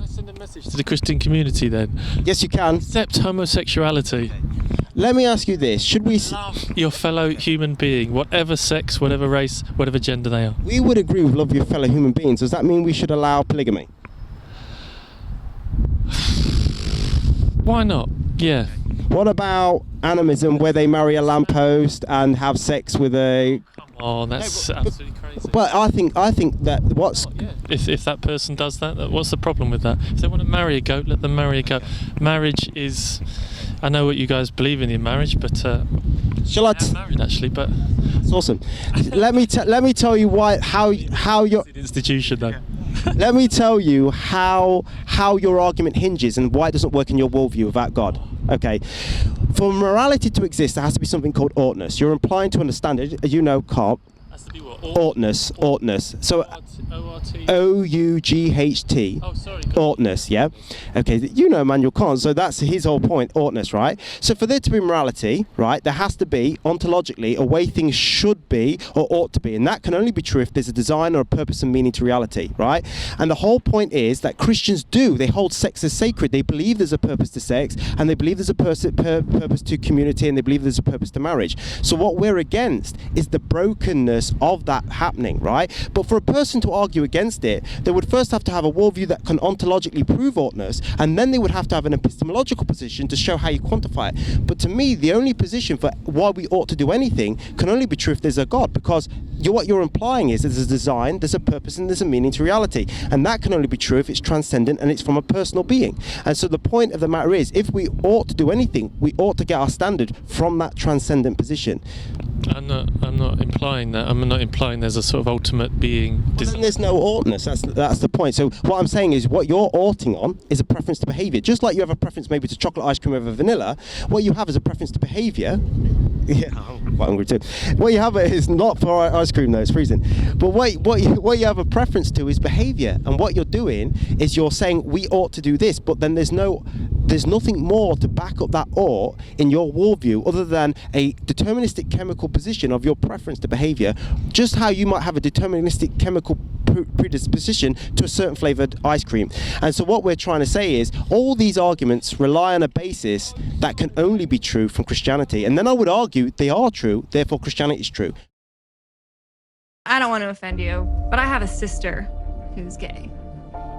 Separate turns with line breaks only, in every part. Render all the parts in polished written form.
Can I send a message to the Christian community then?
Yes, you can.
Accept homosexuality.
Let me ask you this. Should we...
Love your fellow human being, whatever sex, whatever race, whatever gender they are.
We would agree with love your fellow human beings. Does that mean we should allow polygamy?
Why not? Yeah.
What about animism, where they marry a lamppost and have sex with a...
Oh, that's absolutely crazy.
But I think that what's...
Yeah. If that person does that, what's the problem with that? If they want to marry a goat, let them marry a goat. Marriage is... I know what you guys believe in marriage, but...
Shall I...
I'm married, actually, but...
It's awesome. let me tell you how your...
It's an institution, though.
Let me tell you how your argument hinges and why it doesn't work in your worldview without God. Okay, for morality to exist, there has to be something called ought-ness. You're implying to understand it, as you know, Carl.
Has to be what?
Ought-ness. So O-U-G-H-T.
Oh, sorry.
Ought-ness, yeah? Okay, you know Immanuel Kant, so that's his whole point, ought-ness, right? So for there to be morality, right, there has to be, ontologically, a way things should be or ought to be, and that can only be true if there's a design or a purpose and meaning to reality, right? And the whole point is that Christians they hold sex as sacred. They believe there's a purpose to sex, and they believe there's a purpose to community, and they believe there's a purpose to marriage. So what we're against is the brokenness of that happening, right? But for a person to argue against it, they would first have to have a worldview that can ontologically prove ought-ness, and then they would have to have an epistemological position to show how you quantify it. But to me, the only position for why we ought to do anything can only be true if there's a God, because what you're implying is there's a design, there's a purpose, and there's a meaning to reality, and that can only be true if it's transcendent and it's from a personal being. And so the point of the matter is, if we ought to do anything, we ought to get our standard from that transcendent position.
I'm not implying that. I'm not implying there's a sort of ultimate being.
Well, then there's no ought-ness. That's the point. So what I'm saying is, what you're oughting on is a preference to behaviour. Just like you have a preference maybe to chocolate ice cream over vanilla, what you have is a preference to behaviour. Yeah, I'm quite hungry too. What you have is not for ice cream though, it's freezing. But what you have a preference to is behaviour, and what you're doing is you're saying we ought to do this, but then there's nothing more to back up that ought in your worldview other than a deterministic chemical position of your preference to behaviour, just how you might have a deterministic chemical predisposition to a certain flavoured ice cream. And so what we're trying to say is all these arguments rely on a basis that can only be true from Christianity, and then I would argue they are true, therefore Christianity is true.
I don't want to offend you, but I have a sister who's gay.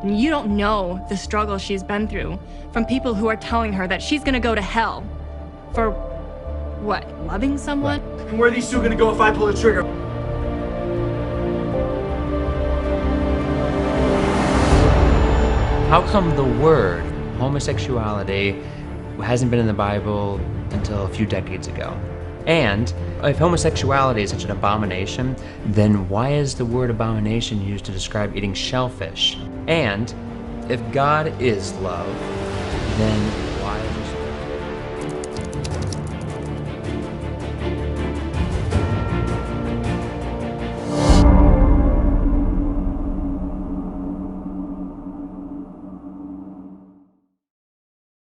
And you don't know the struggle she's been through from people who are telling her that she's gonna go to hell for, what, loving someone?
And where are these two gonna go if I pull the trigger?
How come the word homosexuality hasn't been in the Bible until a few decades ago? And if homosexuality is such an abomination, then why is the word abomination used to describe eating shellfish? And if God is love, then